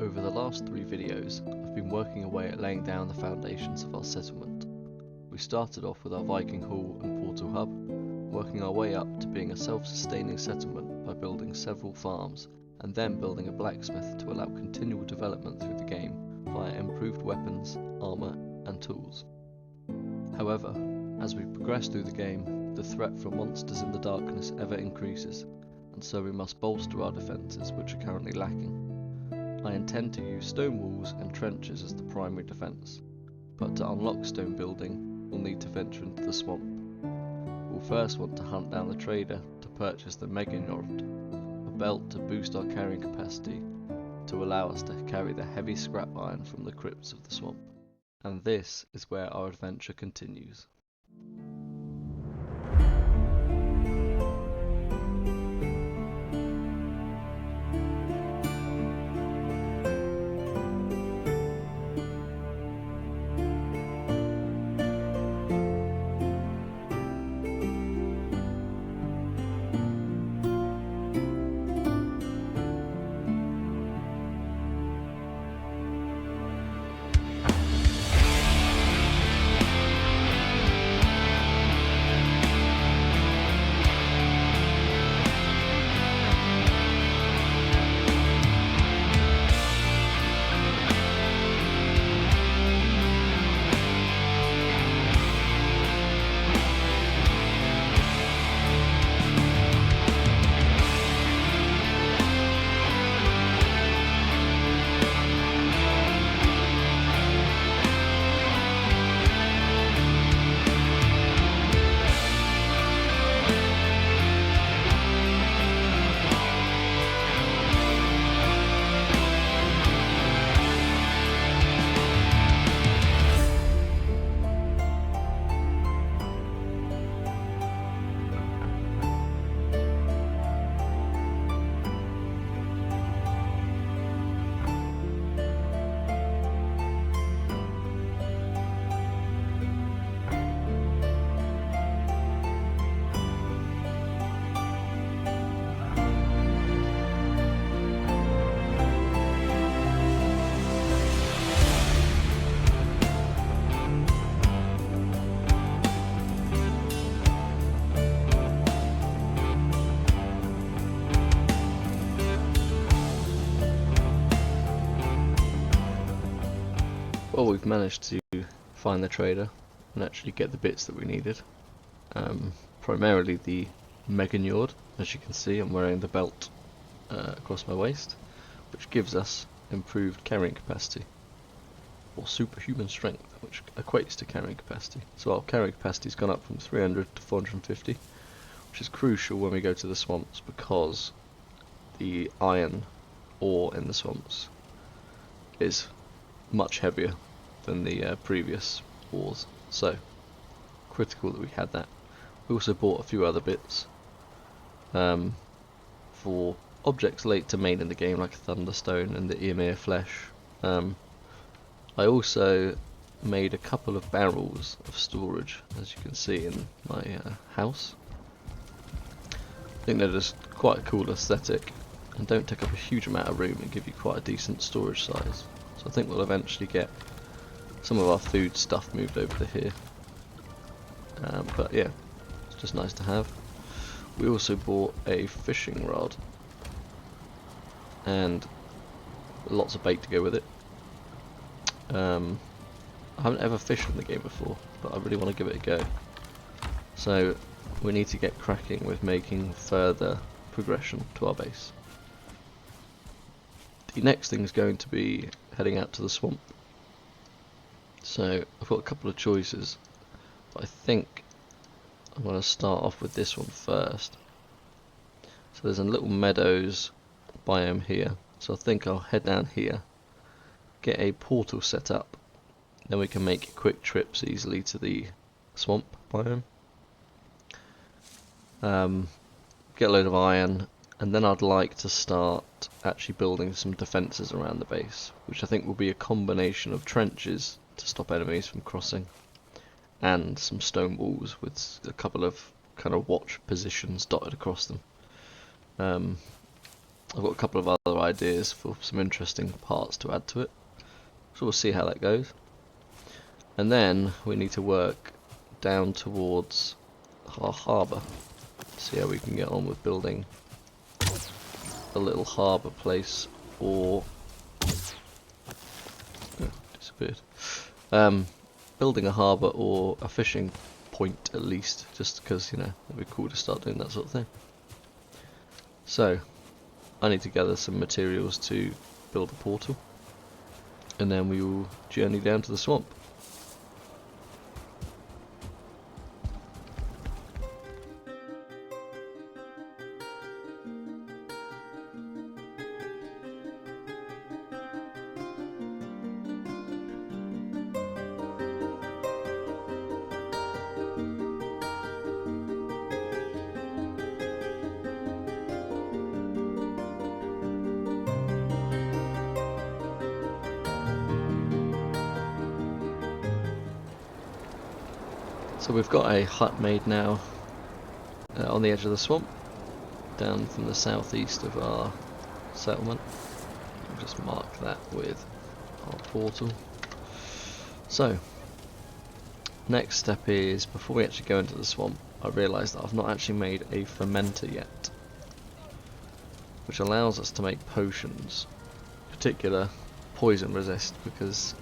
Over the last 3 videos, I've been working away at laying down the foundations of our settlement. We started off with our Viking Hall and Portal Hub, working our way up to being a self-sustaining settlement by building several farms, and then building a blacksmith to allow continual development through the game via improved weapons, armour and tools. However, as we progress through the game, the threat from monsters in the darkness ever increases, and so we must bolster our defences, which are currently lacking. I intend to use stone walls and trenches as the primary defence, but to unlock stone building, we'll need to venture into the swamp. We'll first want to hunt down the trader to purchase the Meginjord, a belt to boost our carrying capacity to allow us to carry the heavy scrap iron from the crypts of the swamp. And this is where our adventure continues. Well, we've managed to find the trader and actually get the bits that we needed. Primarily the Meginjord. As you can see, I'm wearing the belt across my waist, which gives us improved carrying capacity, or superhuman strength, which equates to carrying capacity. So our carrying capacity's gone up from 300 to 450, which is crucial when we go to the swamps because the iron ore in the swamps is much heavier than the previous ores, so critical that we had that. We also bought a few other bits for objects late to main in the game, like a thunderstone and the Ymir flesh. I also made a couple of barrels of storage, as you can see in my house. I think they're just quite a cool aesthetic and don't take up a huge amount of room and give you quite a decent storage size. So I think we'll eventually get some of our food stuff moved over to here. But yeah, it's just nice to have. We also bought a fishing rod and lots of bait to go with it. I haven't ever fished in the game before, but I really want to give it a go. So we need to get cracking with making further progression to our base. The next thing is going to be heading out to the swamp. So I've got a couple of choices, but I think I'm going to start off with this one first. So there's a little meadows biome here, so I think I'll head down here, get a portal set up, then we can make quick trips easily to the swamp biome. Get a load of iron, and then I'd like to start actually building some defences around the base, which I think will be a combination of trenches to stop enemies from crossing, and some stone walls with a couple of kind of watch positions dotted across them. I've got a couple of other ideas for some interesting parts to add to it, so we'll see how that goes. And then we need to work down towards our harbour, see how we can get on with building a little harbour place, or disappeared. Building a harbour or a fishing point at least, just because, you know, it'd be cool to start doing that sort of thing. So I need to gather some materials to build a portal, and then we will journey down to the swamp. So we've got a hut made now on the edge of the swamp, down from the southeast of our settlement. We'll just mark that with our portal. So, next step is, before we actually go into the swamp, I realised that I've not actually made a fermenter yet, which allows us to make potions, particular poison resist, because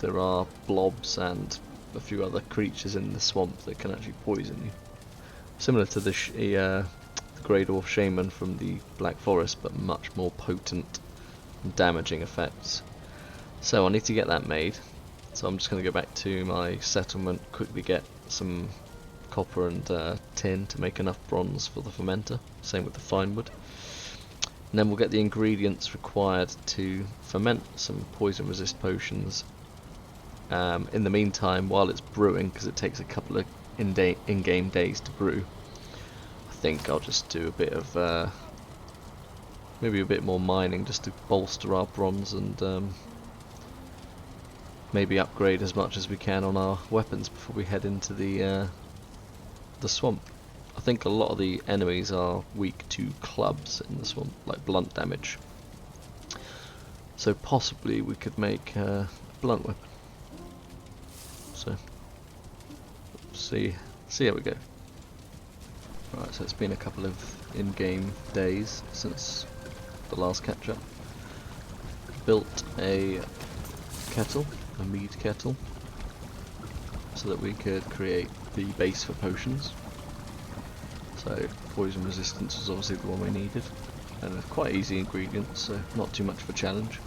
there are blobs and a few other creatures in the swamp that can actually poison you. Similar to the Grey Dwarf Shaman from the Black Forest, but much more potent and damaging effects. So I need to get that made. So I'm just going to go back to my settlement, quickly get some copper and tin to make enough bronze for the fermenter. Same with the fine wood. And then we'll get the ingredients required to ferment some poison resist potions. In the meantime, while it's brewing, because it takes a couple of in-game days to brew, I think I'll just do a bit of maybe a bit more mining just to bolster our bronze, and maybe upgrade as much as we can on our weapons before we head into the swamp. I think a lot of the enemies are weak to clubs in the swamp, like blunt damage. So possibly we could make a blunt weapon. So see how we go. Right, so it's been a couple of in-game days since the last catch-up. Built a kettle, a mead kettle, so that we could create the base for potions. So poison resistance was obviously the one we needed, and a quite easy ingredient, so not too much of a challenge.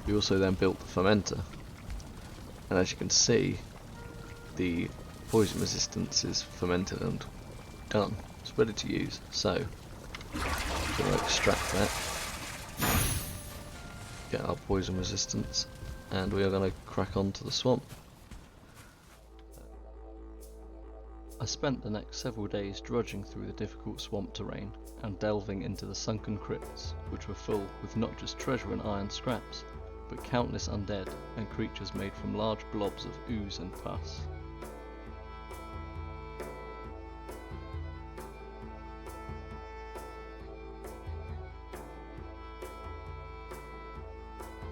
We also then built the fermenter, and as you can see, the poison resistance is fermented and done. It's ready to use. So I'm going to extract that, get our poison resistance, and we are going to crack on to the swamp. I spent the next several days drudging through the difficult swamp terrain and delving into the sunken crypts, which were full with not just treasure and iron scraps, but countless undead and creatures made from large blobs of ooze and pus.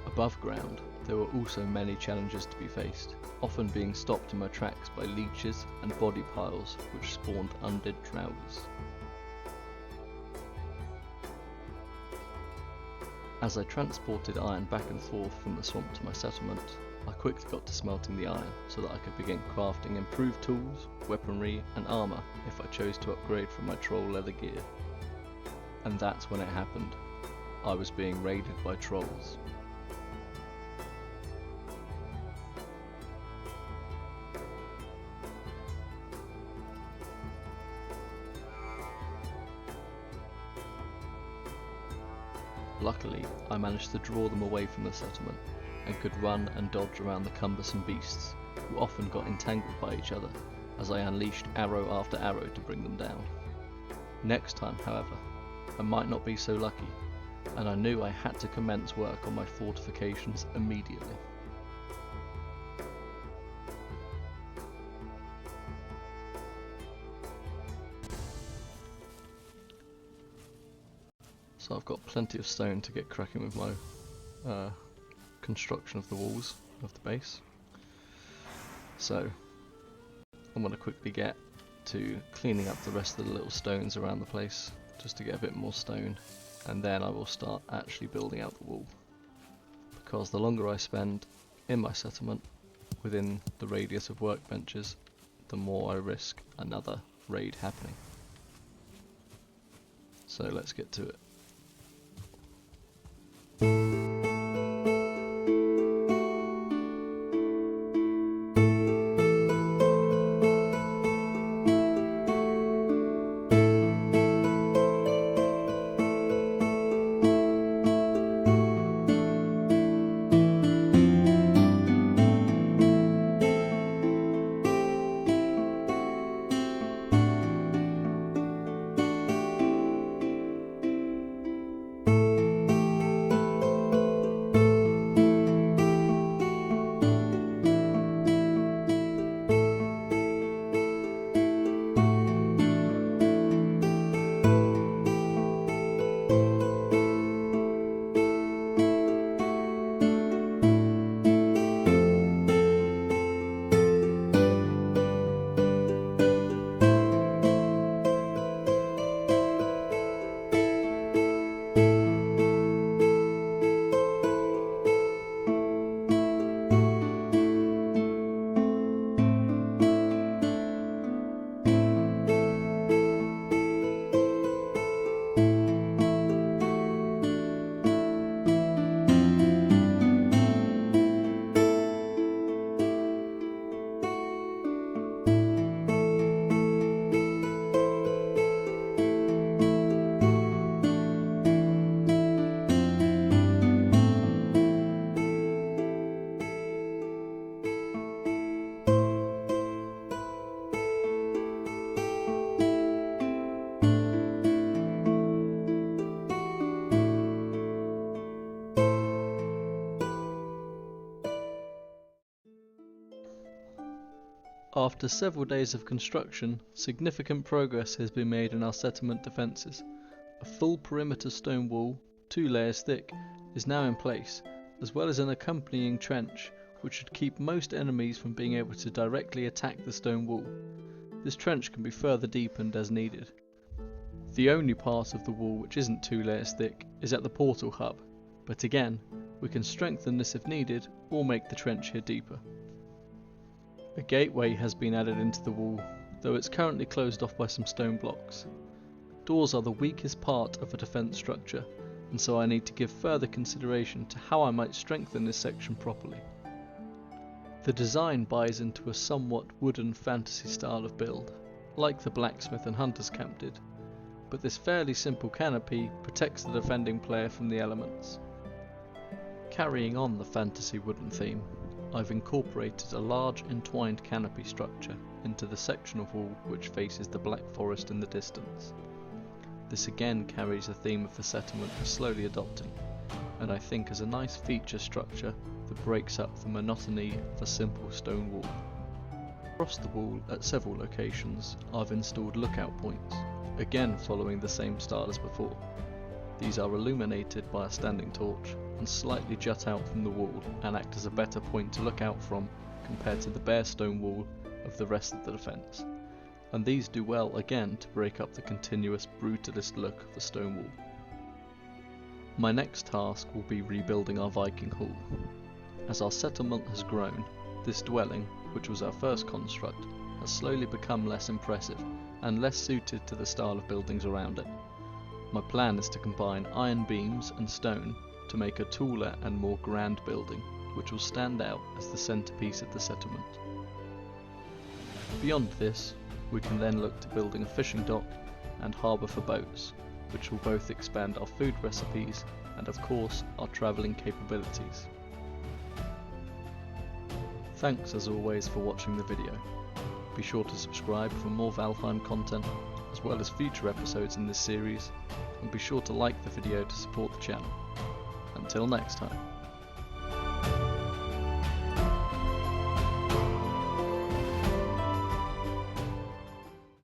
Above ground, there were also many challenges to be faced, often being stopped in my tracks by leeches and body piles which spawned undead draugrs. As I transported iron back and forth from the swamp to my settlement, I quickly got to smelting the iron so that I could begin crafting improved tools, weaponry and armour if I chose to upgrade from my troll leather gear. And that's when it happened. I was being raided by trolls. Luckily, I managed to draw them away from the settlement, and could run and dodge around the cumbersome beasts, who often got entangled by each other, as I unleashed arrow after arrow to bring them down. Next time, however, I might not be so lucky, and I knew I had to commence work on my fortifications immediately. got plenty of stone to get cracking with my construction of the walls of the base. So I'm going to quickly get to cleaning up the rest of the little stones around the place just to get a bit more stone, and then I will start actually building out the wall, because the longer I spend in my settlement within the radius of workbenches, the more I risk another raid happening. So let's get to it. After several days of construction, significant progress has been made in our settlement defences. A full perimeter stone wall, 2 layers thick, is now in place, as well as an accompanying trench, which should keep most enemies from being able to directly attack the stone wall. This trench can be further deepened as needed. The only part of the wall which isn't 2 layers thick is at the portal hub, but again, we can strengthen this if needed, or make the trench here deeper. A gateway has been added into the wall, though it's currently closed off by some stone blocks. Doors are the weakest part of a defence structure, and so I need to give further consideration to how I might strengthen this section properly. The design buys into a somewhat wooden fantasy style of build, like the Blacksmith and Hunter's Camp did, but this fairly simple canopy protects the defending player from the elements. Carrying on the fantasy wooden theme, I've incorporated a large entwined canopy structure into the section of wall which faces the Black Forest in the distance. This again carries the theme of the settlement we're slowly adopting, and I think is a nice feature structure that breaks up the monotony of a simple stone wall. Across the wall at several locations I've installed lookout points, again following the same style as before. These are illuminated by a standing torch and slightly jut out from the wall and act as a better point to look out from compared to the bare stone wall of the rest of the defence, and these do well again to break up the continuous brutalist look of the stone wall. My next task will be rebuilding our Viking hall. As our settlement has grown, this dwelling, which was our first construct, has slowly become less impressive and less suited to the style of buildings around it. My plan is to combine iron beams and stone to make a taller and more grand building, which will stand out as the centrepiece of the settlement. Beyond this, we can then look to building a fishing dock and harbour for boats, which will both expand our food recipes and of course our travelling capabilities. Thanks as always for watching the video. Be sure to subscribe for more Valheim content, as well as future episodes in this series, and be sure to like the video to support the channel. Until next time.